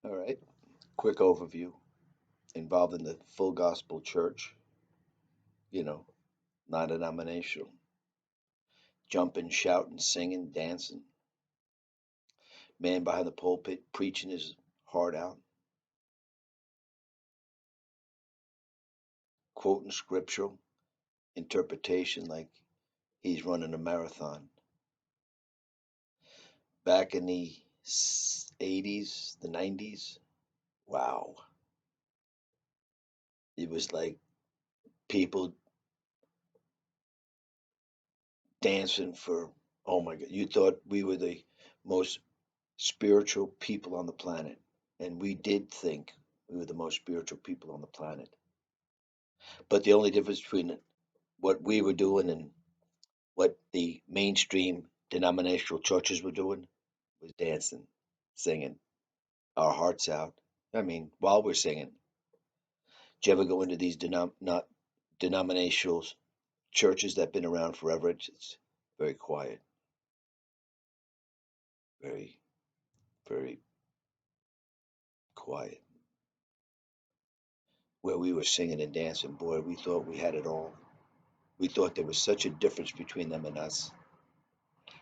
All right. Quick overview. Involved in the full gospel church, you know, non denominational. Jumping, shouting, singing, dancing. Man behind the pulpit preaching his heart out, quoting scriptural interpretation like he's running a marathon. Back in the 80s, the 90s, wow. It was like people dancing for, oh my God, you thought we were the most spiritual people on the planet. And we did think we were the most spiritual people on the planet. But the only difference between what we were doing and what the mainstream denominational churches were doing was dancing, singing our hearts out. I mean, while we're singing. Do you ever go into these not denominational churches that have been around forever? It's very quiet, very, very quiet. Where we were singing and dancing, boy, we thought we had it all. We thought there was such a difference between them and us.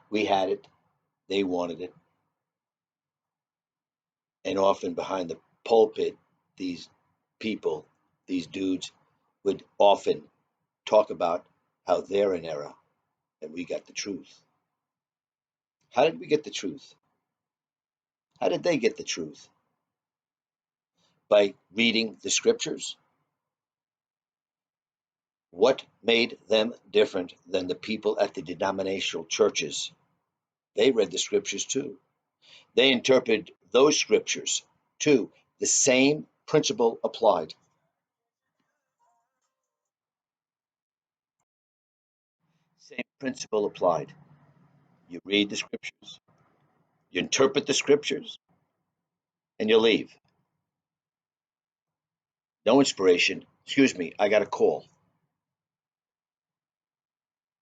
We had it, they wanted it, and often behind the pulpit, these people, these dudes, would often talk about how they're in error and we got the truth. How did we get the truth? How did they get the truth? By reading the scriptures. What made them different than the people at the denominational churches? They read the scriptures too. They interpreted those scriptures too. The same principle applied. Same principle applied. You read the scriptures, you interpret the scriptures, and you leave. No inspiration. Excuse me, I got a call.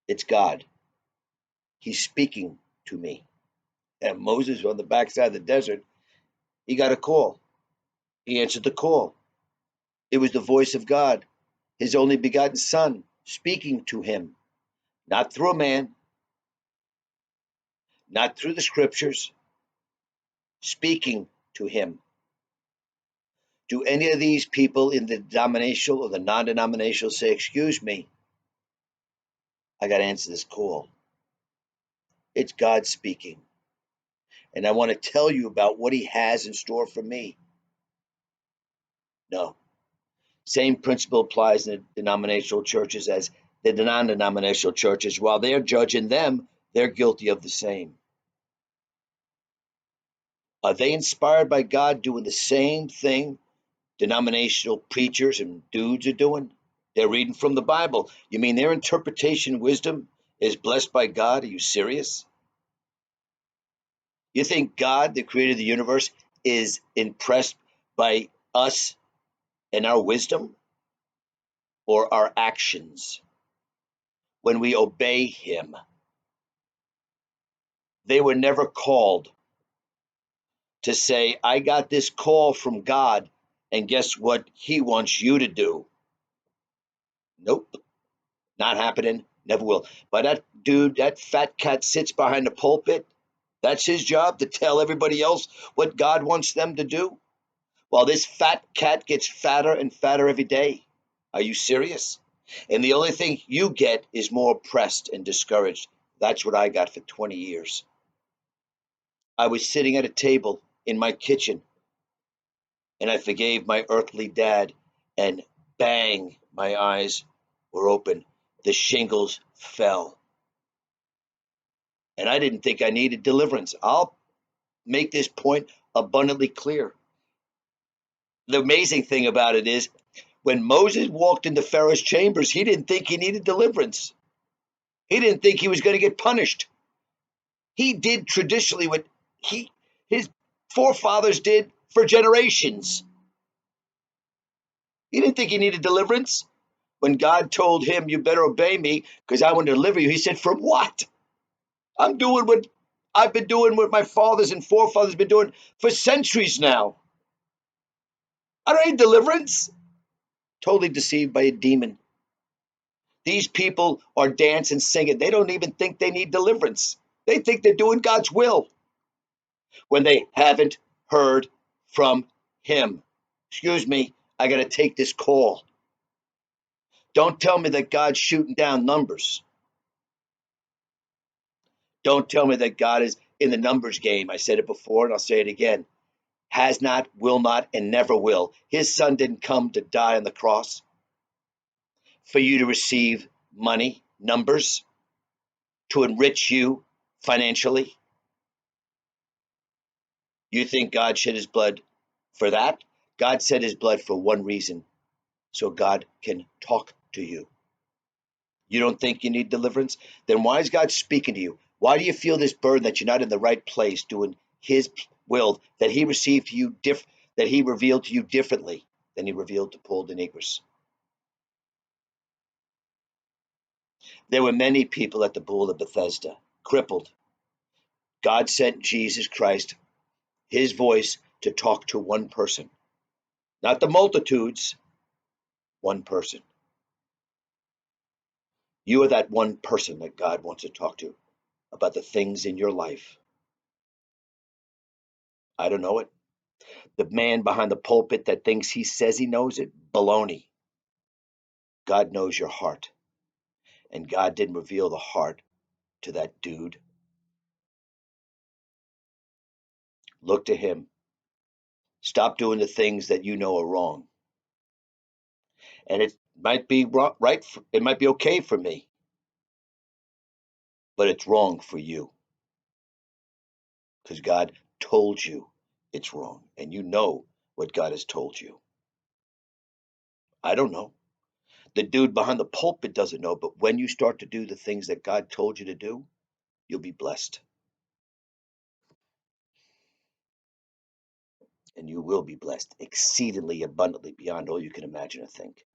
It's God. He's speaking to me. And Moses on the backside of the desert, he got a call. He answered the call. It was the voice of God, his only begotten Son, speaking to him, not through a man, not through the scriptures, speaking to him. Do any of these people in the denominational or the non denominational say, excuse me, I got to answer this call? It's God speaking. And I want to tell you about what he has in store for me. No. Same principle applies in the denominational churches as the non denominational churches. While they're judging them, they're guilty of the same. Are they inspired by God doing the same thing denominational preachers and dudes are doing? They're reading from the Bible. You mean their interpretation wisdom is blessed by God? Are you serious? You think God, the creator of the universe, is impressed by us and our wisdom or our actions when we obey him? They were never called to say, I got this call from God, and guess what he wants you to do? Nope, not happening, never will. But that dude, that fat cat sits behind the pulpit. That's his job to tell everybody else what God wants them to do. While this fat cat gets fatter and fatter every day. Are you serious? And the only thing you get is more oppressed and discouraged. That's what I got for 20 years. I was sitting at a table in my kitchen and I forgave my earthly dad, and bang, my eyes were open. The shingles fell. And I didn't think I needed deliverance. I'll make this point abundantly clear. The amazing thing about it is when Moses walked into Pharaoh's chambers, he didn't think he needed deliverance. He didn't think he was going to get punished. He did traditionally what his forefathers did for generations. He didn't think he needed deliverance. When God told him, you better obey me because I want to deliver you, he said, from what? I'm doing what I've been doing, what my fathers and forefathers have been doing for centuries now. I don't need deliverance. Totally deceived by a demon. These people are dancing, singing. They don't even think they need deliverance. They think they're doing God's will when they haven't heard from Him. Excuse me, I got to take this call. Don't tell me that God's shooting down numbers. Don't tell me that God is in the numbers game. I said it before and I'll say it again. Has not, will not, and never will. His son didn't come to die on the cross for you to receive money, numbers, to enrich you financially. You think God shed his blood for that? God shed his blood for one reason, so God can talk to you. You don't think you need deliverance? Then why is God speaking to you? Why do you feel this burden that you're not in the right place doing his will, that he received to you that he revealed to you differently than he revealed to Paul Denigris? There were many people at the pool of Bethesda, crippled. God sent Jesus Christ, his voice, to talk to one person, not the multitudes, one person. You are that one person that God wants to talk to about the things in your life. I don't know it. The man behind the pulpit that thinks he says he knows it, baloney. God knows your heart, and God didn't reveal the heart to that dude. Look to him. Stop doing the things that you know are wrong. And it might be right, it might be okay for me, but it's wrong for you because God told you it's wrong, and you know what God has told you. I don't know. The dude behind the pulpit doesn't know, but when you start to do the things that God told you to do, you'll be blessed. And you will be blessed exceedingly abundantly beyond all you can imagine or think.